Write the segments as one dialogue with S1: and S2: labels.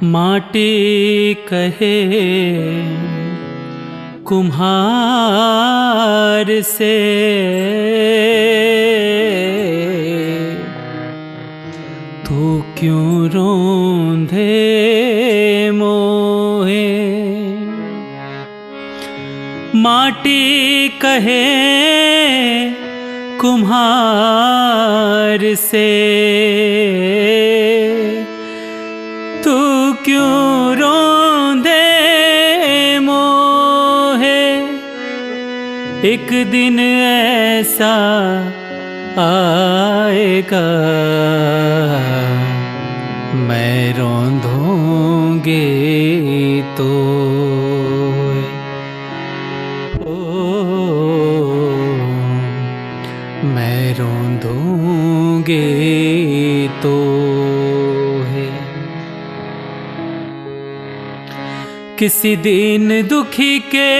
S1: माटी कहे कुम्हार से, तू क्यों रोंधे मोहे। माटी कहे कुम्हार से, तू क्यों रोंधे मोहे। एक दिन ऐसा आएगा मैं रोंधूंगी तो। मैं रोंधूंगी तो है। किसी दिन दुखी के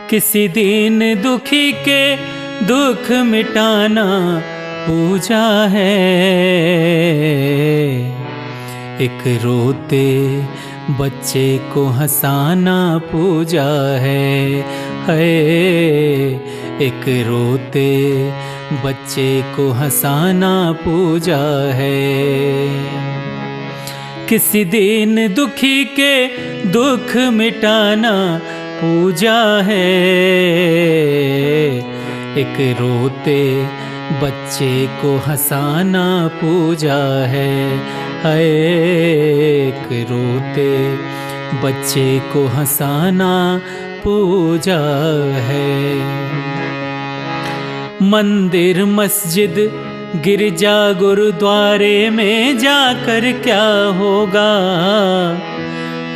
S1: किसी दिन दुखी के दुख मिटाना पूजा है। एक रोते बच्चे को हंसाना पूजा है। एक रोते बच्चे को हंसाना पूजा है। किसी दिन दुखी के दुख मिटाना पूजा है। एक रोते बच्चे को हंसाना पूजा है। एक रोते बच्चे को हंसाना पूजा है। मंदिर मस्जिद गिरजा गुरुद्वारे में जाकर क्या होगा।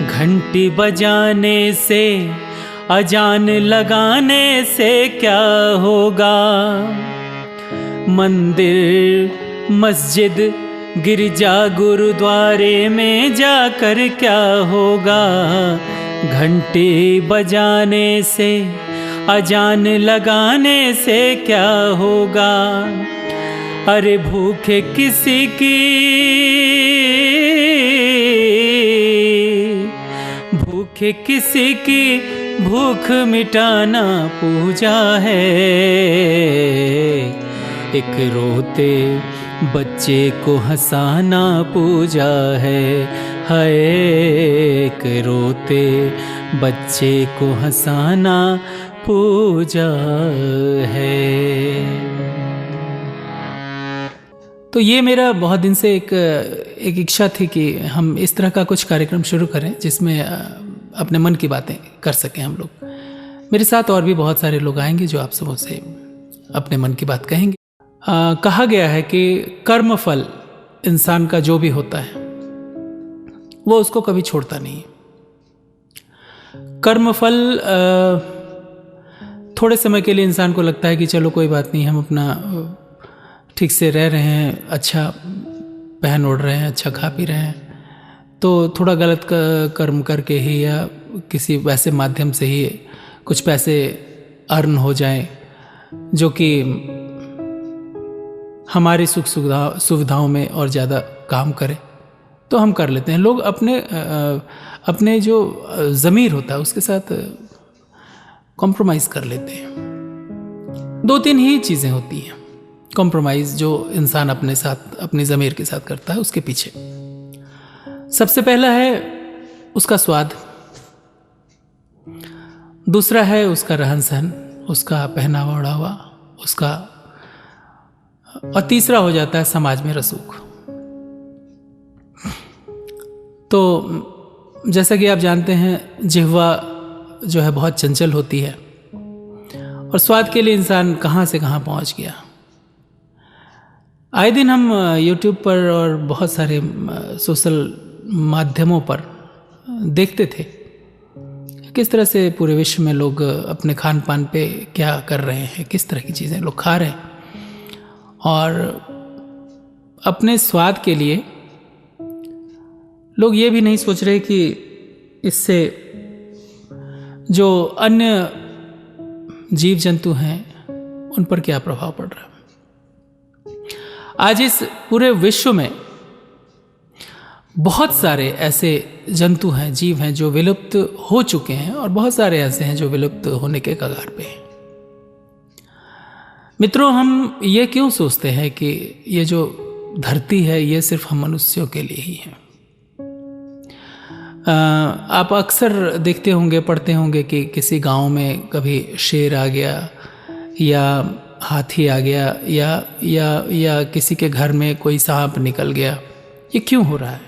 S1: घंटी बजाने से अजान लगाने से क्या होगा। मंदिर मस्जिद गिरजा गुरुद्वारे में जाकर क्या होगा। घंटी बजाने से अजान लगाने से क्या होगा। अरे भूखे किसी की भूखे किसी की भूख मिटाना पूजा है। एक रोते बच्चे को हंसाना पूजा है। एक रोते बच्चे को हंसाना पूजा है। तो ये मेरा बहुत दिन से एक इच्छा थी कि हम इस तरह का कुछ कार्यक्रम शुरू करें जिसमें अपने मन की बातें कर सकें हम लोग। मेरे साथ और भी बहुत सारे लोग आएंगे जो आप सबों से अपने मन की बात कहेंगे। कहा गया है कि कर्मफल इंसान का जो भी होता है वो उसको कभी छोड़ता नहीं। कर्मफल थोड़े समय के लिए इंसान को लगता है कि चलो कोई बात नहीं, हम अपना ठीक से रह रहे हैं, अच्छा पहन ओढ़ रहे हैं, अच्छा खा पी रहे हैं, तो थोड़ा गलत कर्म करके ही या किसी वैसे माध्यम से ही कुछ पैसे अर्न हो जाए जो कि हमारी सुख सुविधाओं में और ज़्यादा काम करे तो हम कर लेते हैं। लोग अपने जो ज़मीर होता है उसके साथ कॉम्प्रोमाइज़ कर लेते हैं। दो तीन ही चीज़ें होती हैं कॉम्प्रोमाइज़ जो इंसान अपने साथ अपनी ज़मीर के साथ करता है उसके पीछे। सबसे पहला है उसका स्वाद, दूसरा है उसका रहन सहन, उसका पहनावा ओढ़ावा, उसका, और तीसरा हो जाता है समाज में रसूख। तो जैसा कि आप जानते हैं जिह्वा जो है बहुत चंचल होती है और स्वाद के लिए इंसान कहाँ से कहाँ पहुँच गया। आए दिन हम YouTube पर और बहुत सारे सोशल माध्यमों पर देखते थे किस तरह से पूरे विश्व में लोग अपने खान पान पे क्या कर रहे हैं, किस तरह की चीज़ें लोग खा रहे हैं और अपने स्वाद के लिए लोग ये भी नहीं सोच रहे कि इससे जो अन्य जीव जंतु हैं उन पर क्या प्रभाव पड़ रहा है। आज इस पूरे विश्व में बहुत सारे ऐसे जंतु हैं, जीव हैं जो विलुप्त हो चुके हैं और बहुत सारे ऐसे हैं जो विलुप्त होने के कगार पे हैं। मित्रों, हम ये क्यों सोचते हैं कि ये जो धरती है ये सिर्फ हम मनुष्यों के लिए ही है? आप अक्सर देखते होंगे, पढ़ते होंगे कि किसी गांव में कभी शेर आ गया या हाथी आ गया या किसी के घर में कोई सांप निकल गया। ये क्यों हो रहा है?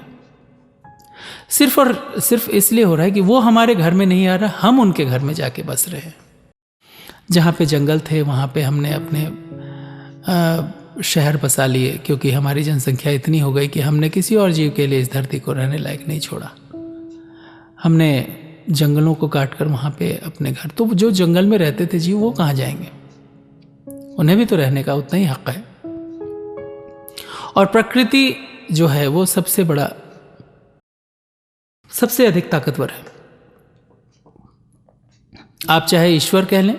S1: सिर्फ और सिर्फ इसलिए हो रहा है कि वो हमारे घर में नहीं आ रहा, हम उनके घर में जाके बस रहे हैं। जहाँ पे जंगल थे वहाँ पे हमने अपने शहर बसा लिए, क्योंकि हमारी जनसंख्या इतनी हो गई कि हमने किसी और जीव के लिए इस धरती को रहने लायक नहीं छोड़ा। हमने जंगलों को काटकर वहाँ पे अपने घर, तो जो जंगल में रहते थे जीव वो कहाँ जाएंगे? उन्हें भी तो रहने का उतना ही हक है। और प्रकृति जो है वो सबसे बड़ा, सबसे अधिक ताकतवर है। आप चाहे ईश्वर कह लें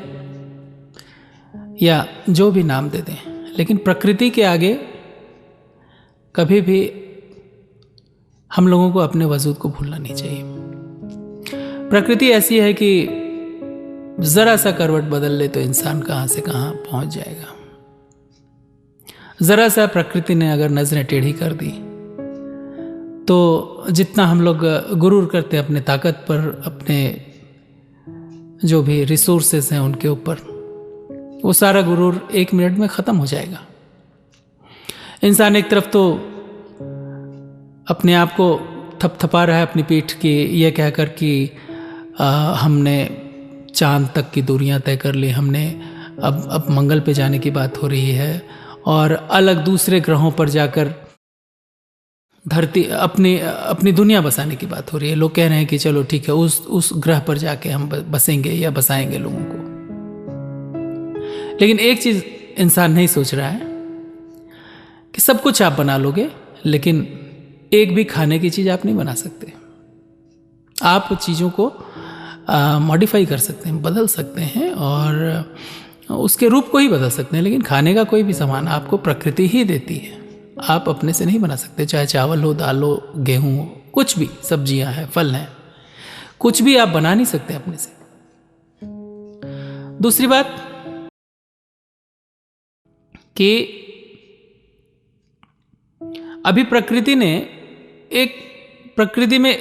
S1: या जो भी नाम दे दें, लेकिन प्रकृति के आगे कभी भी हम लोगों को अपने वजूद को भूलना नहीं चाहिए। प्रकृति ऐसी है कि जरा सा करवट बदल ले तो इंसान कहां से कहां पहुंच जाएगा। जरा सा प्रकृति ने अगर नजरें टेढ़ी कर दी तो जितना हम लोग गुरूर करते हैं अपने ताकत पर, अपने जो भी रिसोर्सेस हैं उनके ऊपर, वो सारा गुरूर 1 मिनट में ख़त्म हो जाएगा। इंसान एक तरफ तो अपने आप को थपथपा रहा है अपनी पीठ की, ये कहकर कि हमने चांद तक की दूरियां तय कर ली, हमने अब मंगल पे जाने की बात हो रही है और अलग दूसरे ग्रहों पर जाकर धरती अपनी दुनिया बसाने की बात हो रही है। लोग कह रहे हैं कि चलो ठीक है, उस ग्रह पर जाके हम बसेंगे या बसाएंगे लोगों को। लेकिन एक चीज इंसान नहीं सोच रहा है कि सब कुछ आप बना लोगे, लेकिन एक भी खाने की चीज आप नहीं बना सकते। आप चीजों को मॉडिफाई कर सकते हैं, बदल सकते हैं और उसके रूप को ही बदल सकते हैं, लेकिन खाने का कोई भी सामान आपको प्रकृति ही देती है। आप अपने से नहीं बना सकते, चाहे चावल हो, दाल हो, गेहूं हो, कुछ भी, सब्जियां हैं, फल हैं, कुछ भी आप बना नहीं सकते अपने से। दूसरी बात कि अभी प्रकृति में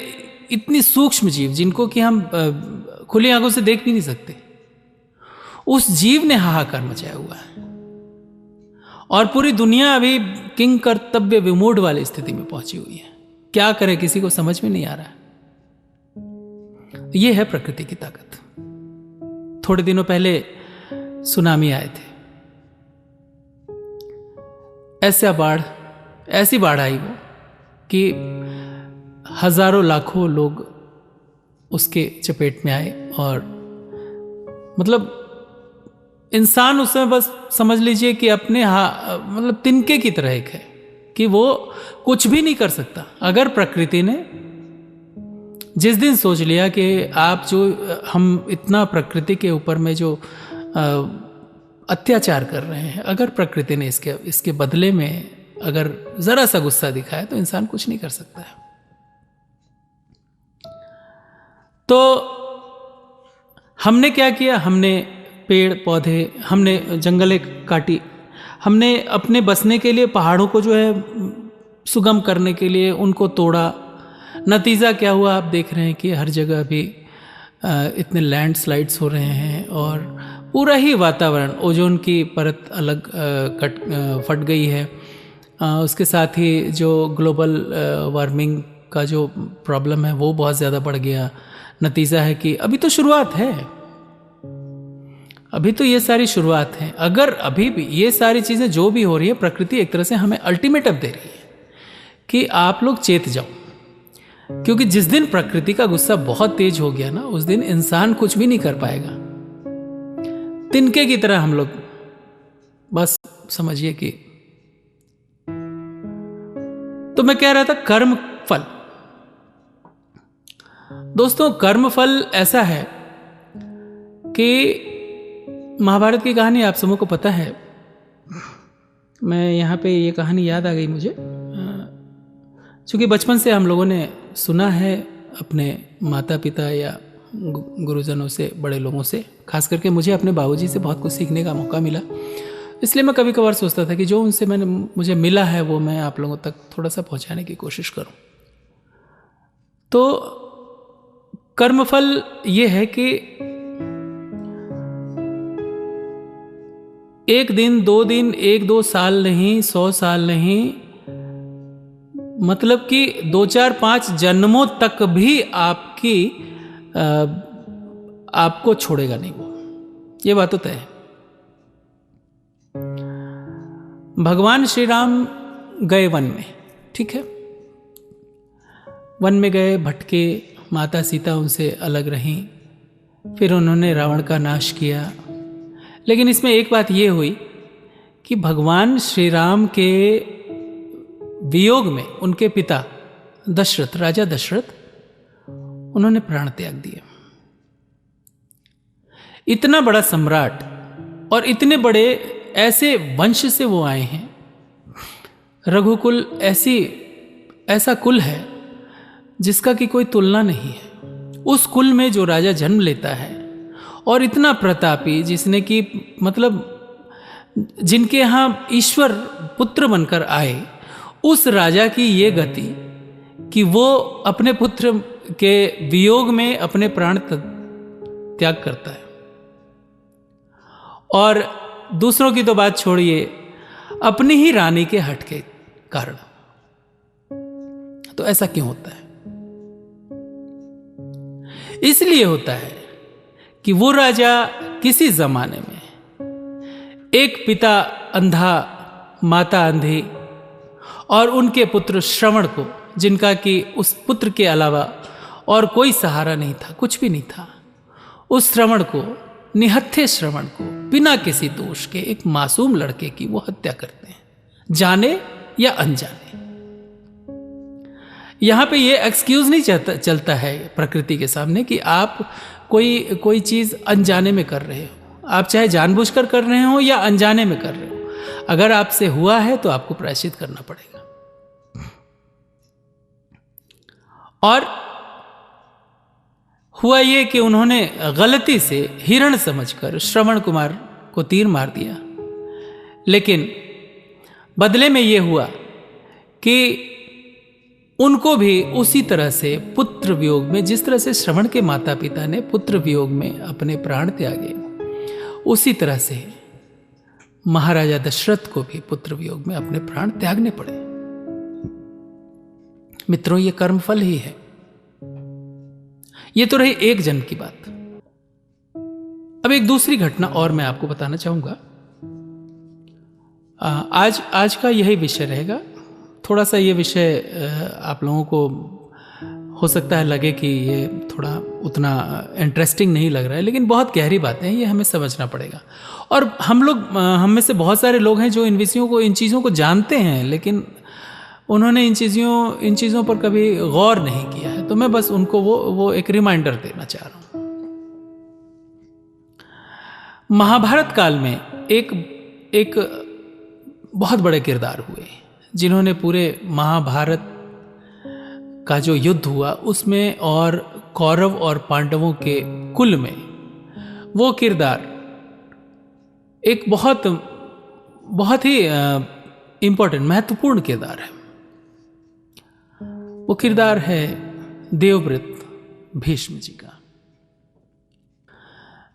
S1: इतनी सूक्ष्म जीव जिनको कि हम खुली आंखों से देख भी नहीं सकते, उस जीव ने हाहाकार मचाया हुआ है और पूरी दुनिया अभी किंग कर्तव्य विमूढ़ वाली स्थिति में पहुंची हुई है। क्या करे, किसी को समझ में नहीं आ रहा है। यह है प्रकृति की ताकत। थोड़े दिनों पहले सुनामी आए थे, ऐसी बाढ़ आई वो कि हजारों लाखों लोग उसके चपेट में आए और मतलब इंसान उस समय बस समझ लीजिए कि अपने मतलब तिनके की तरह एक है कि वो कुछ भी नहीं कर सकता। अगर प्रकृति ने जिस दिन सोच लिया कि हम इतना प्रकृति के ऊपर में जो अत्याचार कर रहे हैं, अगर प्रकृति ने इसके बदले में अगर जरा सा गुस्सा दिखाया तो इंसान कुछ नहीं कर सकता है। तो हमने क्या किया? हमने पेड़ पौधे, हमने जंगलें काटी, हमने अपने बसने के लिए पहाड़ों को जो है सुगम करने के लिए उनको तोड़ा। नतीजा क्या हुआ? आप देख रहे हैं कि हर जगह अभी इतने लैंडस्लाइड्स हो रहे हैं और पूरा ही वातावरण, ओजोन की परत अलग फट गई है। उसके साथ ही जो ग्लोबल वार्मिंग का जो प्रॉब्लम है वो बहुत ज़्यादा बढ़ गया। नतीजा है कि अभी तो शुरुआत है, अभी तो ये सारी शुरुआत है। अगर अभी भी ये सारी चीज़ें जो भी हो रही है, प्रकृति एक तरह से हमें अल्टीमेटम दे रही है कि आप लोग चेत जाओ, क्योंकि जिस दिन प्रकृति का गुस्सा बहुत तेज हो गया ना, उस दिन इंसान कुछ भी नहीं कर पाएगा। तिनके की तरह हम लोग बस समझिए कि, तो मैं कह रहा था कर्म फल। दोस्तों, कर्म फल ऐसा है कि महाभारत की कहानी आप सबों को पता है मैं यहाँ पे ये कहानी याद आ गई मुझे, चूँकि बचपन से हम लोगों ने सुना है अपने माता पिता या गुरुजनों से, बड़े लोगों से, खास करके मुझे अपने बाबूजी से बहुत कुछ सीखने का मौका मिला। इसलिए मैं कभी कभार सोचता था कि जो उनसे मुझे मिला है वो मैं आप लोगों तक थोड़ा सा पहुंचाने की कोशिश करूं। तो कर्मफल ये है कि 1 दिन 2 दिन 1-2 साल नहीं, 100 साल नहीं, मतलब कि 2-4-5 जन्मों तक भी आपको छोड़ेगा नहीं वो, ये बात तो तय है। भगवान श्री राम गए वन में, ठीक है, वन में गए, भटके, माता सीता उनसे अलग रहीं, फिर उन्होंने रावण का नाश किया। लेकिन इसमें एक बात ये हुई कि भगवान श्री राम के वियोग में उनके पिता दशरथ, राजा दशरथ, उन्होंने प्राण त्याग दिए। इतना बड़ा सम्राट और इतने बड़े ऐसे वंश से वो आए हैं, रघुकुल ऐसा कुल है जिसका कि कोई तुलना नहीं है। उस कुल में जो राजा जन्म लेता है और इतना प्रतापी, जिसने कि मतलब जिनके यहाँ ईश्वर पुत्र बनकर आए, उस राजा की ये गति कि वो अपने पुत्र के वियोग में अपने प्राण त्याग करता है। और दूसरों की तो बात छोड़िए, अपनी ही रानी के हट के कारण। तो ऐसा क्यों होता है? इसलिए होता है कि वो राजा किसी जमाने में एक पिता अंधा, माता अंधी और उनके पुत्र श्रवण को, जिनका कि उस पुत्र के अलावा और कोई सहारा नहीं था, कुछ भी नहीं था, उस श्रवण को, निहत्थे श्रवण को, बिना किसी दोष के एक मासूम लड़के की वो हत्या करते हैं, जाने या अनजाने। यहां पे ये एक्सक्यूज नहीं चलता है प्रकृति के सामने कि आप कोई चीज अनजाने में कर रहे हो, आप चाहे जानबूझकर कर रहे हो या अनजाने में कर रहे हो। अगर आपसे हुआ है तो आपको प्रायश्चित करना पड़ेगा। और हुआ ये कि उन्होंने गलती से हिरण समझकर श्रवण कुमार को तीर मार दिया, लेकिन बदले में ये हुआ कि उनको भी उसी तरह से पुत्र वियोग में, जिस तरह से श्रवण के माता पिता ने पुत्र वियोग में अपने प्राण त्यागे, उसी तरह से महाराजा दशरथ को भी पुत्र वियोग में अपने प्राण त्यागने पड़े। मित्रों, ये कर्मफल ही है। ये तो रही एक जन्म की बात। अब एक दूसरी घटना और मैं आपको बताना चाहूंगा। आज का यही विषय रहेगा। थोड़ा सा ये विषय आप लोगों को हो सकता है लगे कि ये थोड़ा उतना इंटरेस्टिंग नहीं लग रहा है, लेकिन बहुत गहरी बातें हैं, ये हमें समझना पड़ेगा। और हम में से बहुत सारे लोग हैं जो इन विषयों को, इन चीज़ों को जानते हैं, लेकिन उन्होंने इन चीज़ों पर कभी गौर नहीं किया है। तो मैं बस उनको वो एक रिमाइंडर देना चाह रहा हूँ। महाभारत काल में एक बहुत बड़े किरदार हुए, जिन्होंने पूरे महाभारत का जो युद्ध हुआ उसमें और कौरव और पांडवों के कुल में वो किरदार एक बहुत ही इंपॉर्टेंट, महत्वपूर्ण किरदार है। वो किरदार है देवव्रत भीष्म जी का।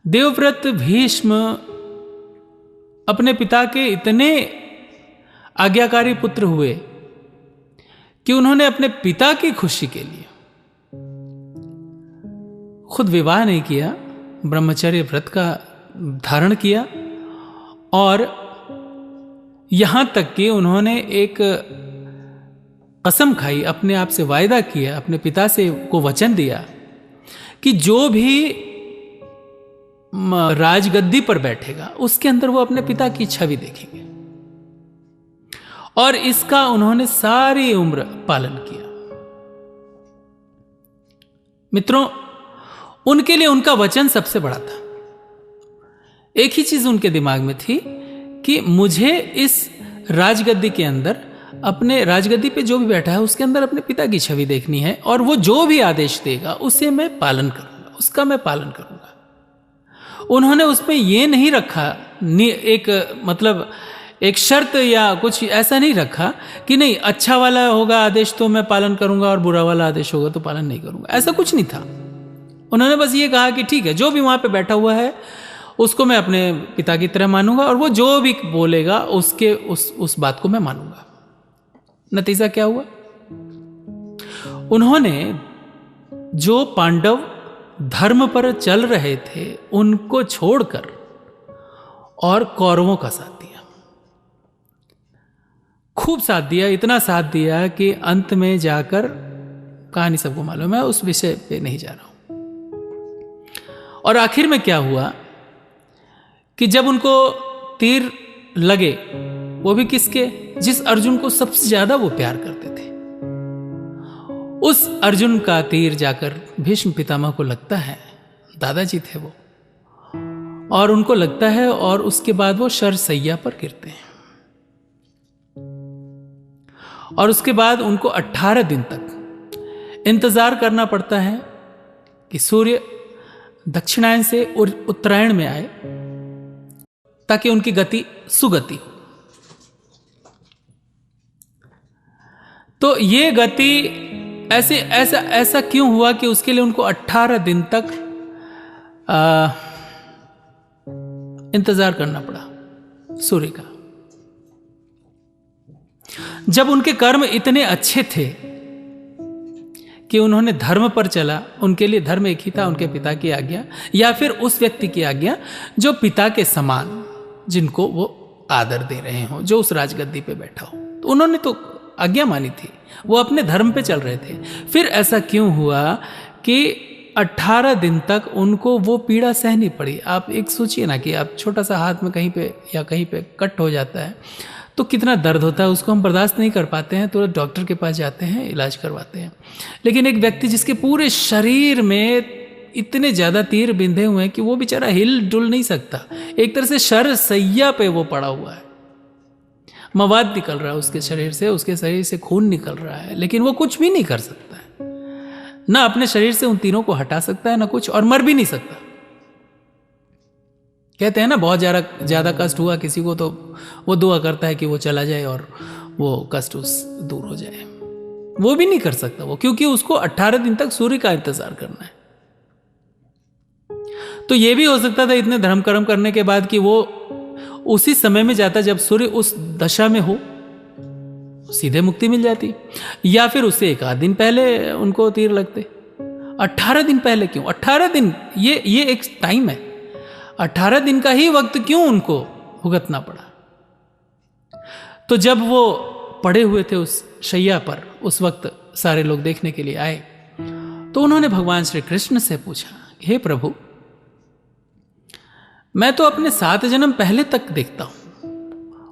S1: देवव्रत भीष्म अपने पिता के इतने आज्ञाकारी पुत्र हुए कि उन्होंने अपने पिता की खुशी के लिए खुद विवाह नहीं किया, ब्रह्मचर्य व्रत का धारण किया, और यहां तक कि उन्होंने एक कसम खाई, अपने आप से वायदा किया, अपने पिता से को वचन दिया कि जो भी राजगद्दी पर बैठेगा उसके अंदर वो अपने पिता की छवि देखेंगे। और इसका उन्होंने सारी उम्र पालन किया। मित्रों, उनके लिए उनका वचन सबसे बड़ा था। एक ही चीज उनके दिमाग में थी कि मुझे इस राजगद्दी के अंदर, अपने राजगद्दी पे जो भी बैठा है उसके अंदर अपने पिता की छवि देखनी है, और वो जो भी आदेश देगा उसे मैं पालन करूंगा, उसका मैं पालन करूंगा। उन्होंने उसमें ये नहीं रखा एक मतलब एक शर्त या कुछ ऐसा नहीं रखा कि नहीं अच्छा वाला होगा आदेश तो मैं पालन करूंगा और बुरा वाला आदेश होगा तो पालन नहीं करूंगा, ऐसा कुछ नहीं था। उन्होंने बस ये कहा कि ठीक है, जो भी वहां पे बैठा हुआ है उसको मैं अपने पिता की तरह मानूंगा, और वो जो भी बोलेगा उसके उस बात को मैं मानूंगा। नतीजा क्या हुआ? उन्होंने जो पांडव धर्म पर चल रहे थे उनको छोड़कर और कौरवों का साथ दिया, खूब साथ दिया, इतना साथ दिया कि अंत में जाकर कहानी सबको मालूम है, उस विषय पे नहीं जा रहा हूं। और आखिर में क्या हुआ कि जब उनको तीर लगे, वो भी किसके? जिस अर्जुन को सबसे ज्यादा वो प्यार करते थे, उस अर्जुन का तीर जाकर भीष्म पितामह को लगता है, दादाजी थे वो, और उनको लगता है, और उसके बाद वो शरशैया पर गिरते हैं। और उसके बाद उनको 18 दिन तक इंतजार करना पड़ता है कि सूर्य दक्षिणायन से उत्तरायण में आए ताकि उनकी गति सुगति हो। तो ये गति ऐसा क्यों हुआ कि उसके लिए उनको 18 दिन तक इंतजार करना पड़ा सूर्य का? जब उनके कर्म इतने अच्छे थे कि उन्होंने धर्म पर चला, उनके लिए धर्म एक ही था, उनके पिता की आज्ञा या फिर उस व्यक्ति की आज्ञा जो पिता के समान, जिनको वो आदर दे रहे हो, जो उस राजगद्दी पे बैठा हो, तो उन्होंने तो आज्ञा मानी थी, वो अपने धर्म पे चल रहे थे। फिर ऐसा क्यों हुआ कि 18 दिन तक उनको वो पीड़ा सहनी पड़ी? आप एक सोचिए ना कि आप छोटा सा हाथ में कहीं पे या कहीं पे कट हो जाता है तो कितना दर्द होता है, उसको हम बर्दाश्त नहीं कर पाते हैं, तो डॉक्टर के पास जाते हैं, इलाज करवाते हैं। लेकिन एक व्यक्ति जिसके पूरे शरीर में इतने ज़्यादा तीर बिंधे हुए हैं कि वो बेचारा हिल डुल नहीं सकता, एक तरह से शरशैया पे वो पड़ा हुआ है, मवाद निकल रहा है उसके शरीर से, उसके शरीर से खून निकल रहा है, लेकिन वो कुछ भी नहीं कर सकता है, ना अपने शरीर से उन तीरों को हटा सकता है ना कुछ, और मर भी नहीं सकता। कहते हैं ना बहुत ज़्यादा कष्ट हुआ किसी को तो वो दुआ करता है कि वो चला जाए और वो कष्ट दूर हो जाए। वो भी नहीं कर सकता वो, क्योंकि उसको 18 दिन तक सूर्य का इंतजार करना है। तो ये भी हो सकता था इतने धर्म कर्म करने के बाद कि वो उसी समय में जाता जब सूर्य उस दशा में हो, सीधे मुक्ति मिल जाती, या फिर उससे एक आध दिन पहले उनको तीर लगते। 18 दिन पहले क्यों? 18 दिन ये एक टाइम है, 18 दिन का ही वक्त क्यों उनको भुगतना पड़ा? तो जब वो पड़े हुए थे उस शैया पर, उस वक्त सारे लोग देखने के लिए आए, तो उन्होंने भगवान श्री कृष्ण से पूछा, हे प्रभु, मैं तो अपने 7 जन्म पहले तक देखता हूं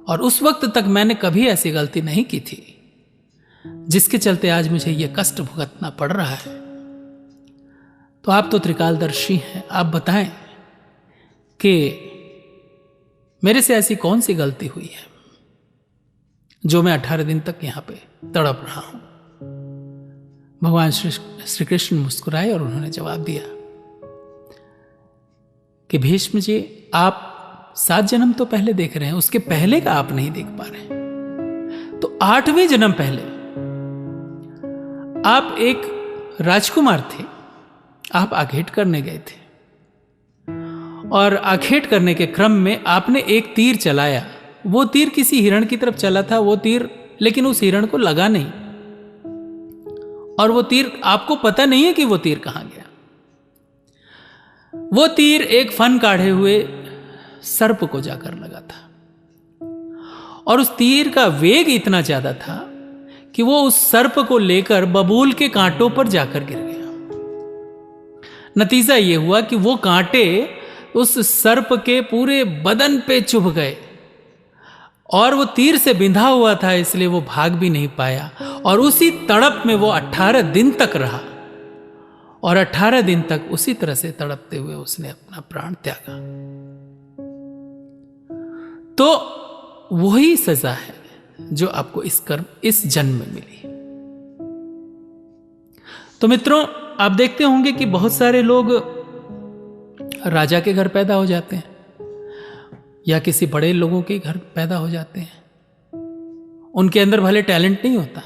S1: और उस वक्त तक मैंने कभी ऐसी गलती नहीं की थी जिसके चलते आज मुझे यह कष्ट भुगतना पड़ रहा है। तो आप तो त्रिकालदर्शी हैं, आप बताएं कि मेरे से ऐसी कौन सी गलती हुई है जो मैं 18 दिन तक यहां पे तड़प रहा हूं। भगवान श्री कृष्ण मुस्कुराए और उन्होंने जवाब दिया कि भीष्म जी, आप 7 जन्म तो पहले देख रहे हैं, उसके पहले का आप नहीं देख पा रहे हैं। तो 8वें जन्म पहले आप एक राजकुमार थे, आप आखेट करने गए थे और आखेट करने के क्रम में आपने एक तीर चलाया। वो तीर किसी हिरण की तरफ चला था, वो तीर लेकिन उस हिरण को लगा नहीं, और वो तीर आपको पता नहीं है कि वो तीर कहां गया। वो तीर एक फन काढ़े हुए सर्प को जाकर लगा था और उस तीर का वेग इतना ज्यादा था कि वो उस सर्प को लेकर बबूल के कांटों पर जाकर गिर गया। नतीजा ये हुआ कि वो कांटे उस सर्प के पूरे बदन पे चुभ गए और वो तीर से बिंधा हुआ था, इसलिए वो भाग भी नहीं पाया और उसी तड़प में वो 18 दिन तक रहा और 18 दिन तक उसी तरह से तड़पते हुए उसने अपना प्राण त्यागा। तो वही सजा है जो आपको इस जन्म में मिली है। तो मित्रों, आप देखते होंगे कि बहुत सारे लोग राजा के घर पैदा हो जाते हैं या किसी बड़े लोगों के घर पैदा हो जाते हैं। उनके अंदर भले टैलेंट नहीं होता,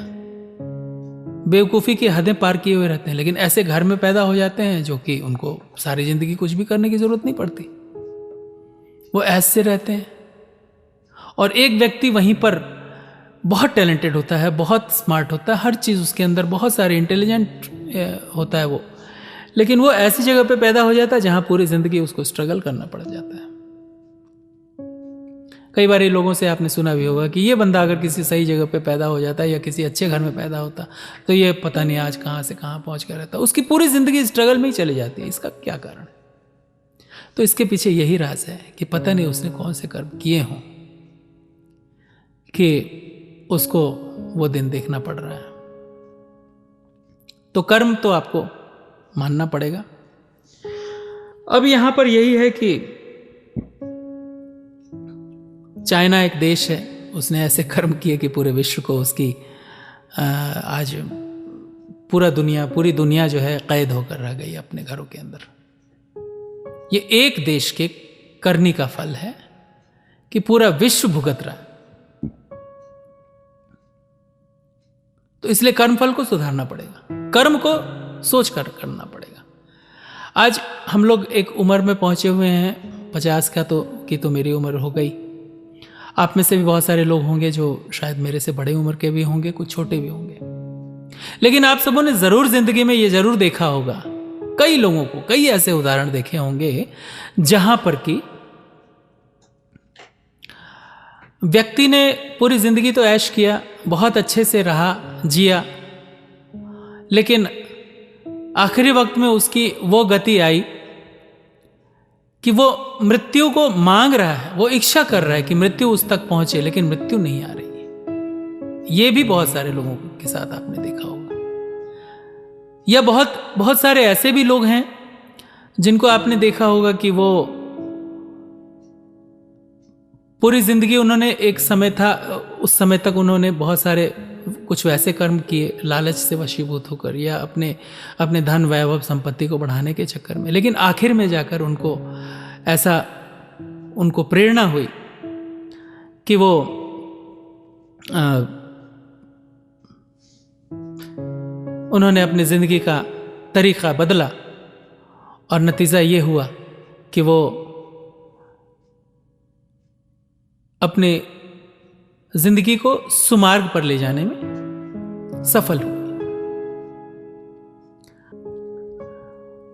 S1: बेवकूफ़ी की हदें पार किए हुए रहते हैं, लेकिन ऐसे घर में पैदा हो जाते हैं जो कि उनको सारी जिंदगी कुछ भी करने की जरूरत नहीं पड़ती। वो ऐसे रहते हैं। और एक व्यक्ति वहीं पर बहुत टैलेंटेड होता है, बहुत स्मार्ट होता है, हर चीज़ उसके अंदर बहुत सारे इंटेलिजेंट होता है वो, लेकिन वो ऐसी जगह पे पैदा हो जाता है जहां पूरी जिंदगी उसको स्ट्रगल करना पड़ जाता है। कई बार लोगों से आपने सुना भी होगा कि ये बंदा अगर किसी सही जगह पे पैदा हो जाता है या किसी अच्छे घर में पैदा होता तो ये पता नहीं आज कहाँ से कहाँ पहुँच कर रहता, उसकी पूरी ज़िंदगी स्ट्रगल में ही चली जाती है। इसका क्या कारण है? तो इसके पीछे यही राज है कि पता नहीं उसने कौन से कर्म किए हों कि उसको वो दिन देखना पड़ रहा है। तो कर्म तो आपको मानना पड़ेगा। अब यहां पर यही है कि चाइना एक देश है, उसने ऐसे कर्म किए कि पूरे विश्व को उसकी आज पूरी दुनिया जो है कैद होकर रह गई अपने घरों के अंदर। ये एक देश के करनी का फल है कि पूरा विश्व भुगत रहा है। तो इसलिए कर्मफल को सुधारना पड़ेगा, कर्म को सोच कर करना पड़ेगा। आज हम लोग एक उम्र में पहुंचे हुए हैं 50 का, तो मेरी उम्र हो गई। आप में से भी बहुत सारे लोग होंगे जो शायद मेरे से बड़े उम्र के भी होंगे, कुछ छोटे भी होंगे, लेकिन आप सबों ने जरूर जिंदगी में ये जरूर देखा होगा, कई लोगों को कई ऐसे उदाहरण देखे होंगे जहां पर कि व्यक्ति ने पूरी जिंदगी तो ऐश किया, बहुत अच्छे से रहा, जिया, लेकिन आखिरी वक्त में उसकी वो गति आई कि वो मृत्यु को मांग रहा है, वो इच्छा कर रहा है कि मृत्यु उस तक पहुंचे, लेकिन मृत्यु नहीं आ रही है। ये भी बहुत सारे लोगों के साथ आपने देखा होगा। या बहुत सारे ऐसे भी लोग हैं जिनको आपने देखा होगा कि वो पूरी जिंदगी उन्होंने एक समय था, उस समय तक उन्होंने बहुत सारे कुछ वैसे कर्म किए लालच से वशीभूत होकर या अपने धन वैभव संपत्ति को बढ़ाने के चक्कर में, लेकिन आखिर में जाकर उनको प्रेरणा हुई कि वो उन्होंने अपनी जिंदगी का तरीका बदला और नतीजा ये हुआ कि वो अपने जिंदगी को सुमार्ग पर ले जाने में सफल हुए।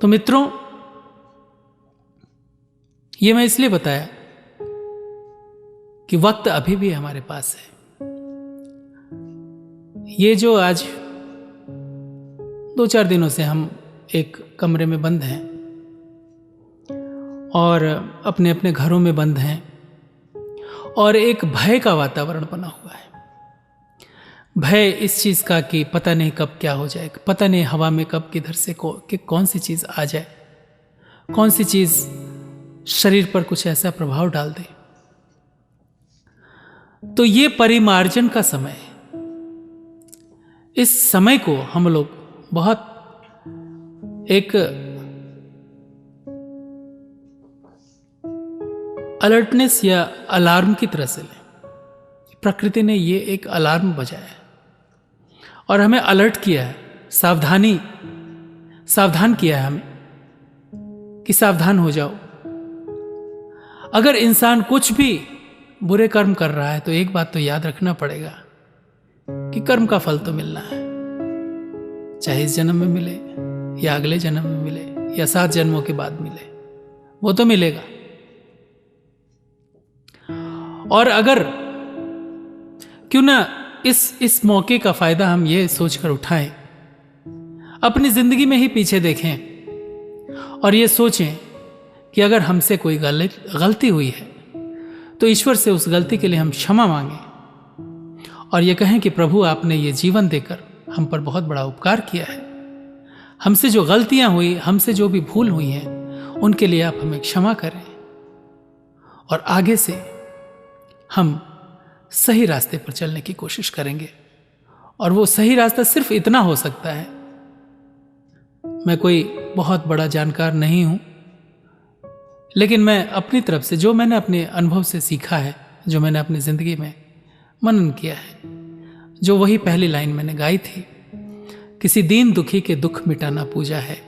S1: तो मित्रों, ये मैं इसलिए बताया कि वक्त अभी भी हमारे पास है। ये जो आज 2-4 दिनों से हम एक कमरे में बंद हैं और अपने अपने घरों में बंद हैं और एक भय का वातावरण बना हुआ है। भय इस चीज़ का कि पता नहीं कब क्या हो जाए, पता नहीं हवा में कब किधर से कौन सी चीज़ आ जाए, कौन सी चीज़ शरीर पर कुछ ऐसा प्रभाव डाल दे। तो ये परिमार्जन का समय है। इस समय को हम लोग बहुत एक अलर्टनेस या अलार्म की तरह से लें। प्रकृति ने ये एक अलार्म बजाया है और हमें अलर्ट किया है, सावधान किया है हमें कि सावधान हो जाओ। अगर इंसान कुछ भी बुरे कर्म कर रहा है तो एक बात तो याद रखना पड़ेगा कि कर्म का फल तो मिलना है, चाहे इस जन्म में मिले या अगले जन्म में मिले या 7 जन्मों के बाद मिले, वो तो मिलेगा। और अगर क्यों ना इस मौके का फायदा हम ये सोचकर उठाएं, अपनी जिंदगी में ही पीछे देखें और ये सोचें कि अगर हमसे कोई गलती हुई है तो ईश्वर से उस गलती के लिए हम क्षमा मांगें और ये कहें कि प्रभु, आपने ये जीवन देकर हम पर बहुत बड़ा उपकार किया है। हमसे जो गलतियां हुई, हमसे जो भी भूल हुई हैं, उनके लिए आप हमें क्षमा करें और आगे से हम सही रास्ते पर चलने की कोशिश करेंगे। और वो सही रास्ता सिर्फ इतना हो सकता है, मैं कोई बहुत बड़ा जानकार नहीं हूं, लेकिन मैं अपनी तरफ से जो मैंने अपने अनुभव से सीखा है, जो मैंने अपनी जिंदगी में मनन किया है, जो वही पहली लाइन मैंने गाई थी, किसी दीन दुखी के दुख मिटाना पूजा है,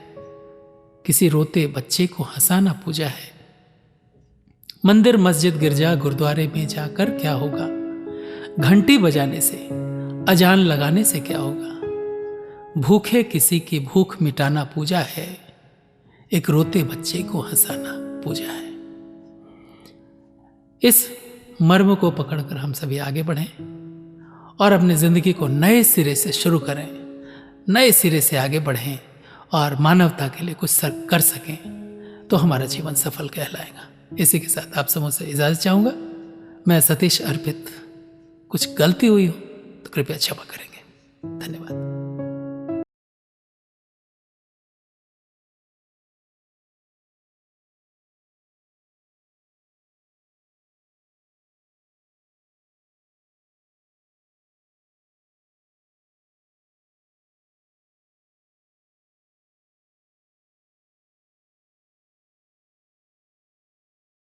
S1: किसी रोते बच्चे को हंसाना पूजा है। मंदिर मस्जिद गिरजा गुरुद्वारे में जाकर क्या होगा, घंटी बजाने से अजान लगाने से क्या होगा। भूखे किसी की भूख मिटाना पूजा है, एक रोते बच्चे को हंसाना पूजा है। इस मर्म को पकड़कर हम सभी आगे बढ़ें और अपनी जिंदगी को नए सिरे से शुरू करें, नए सिरे से आगे बढ़ें और मानवता के लिए कुछ कर सकें, तो हमारा जीवन सफल कहलाएगा। इसी के साथ आप सबों से इजाजत चाहूंगा। मैं सतीश अर्पित। कुछ गलती हुई हो तो कृपया क्षमा करेंगे। धन्यवाद।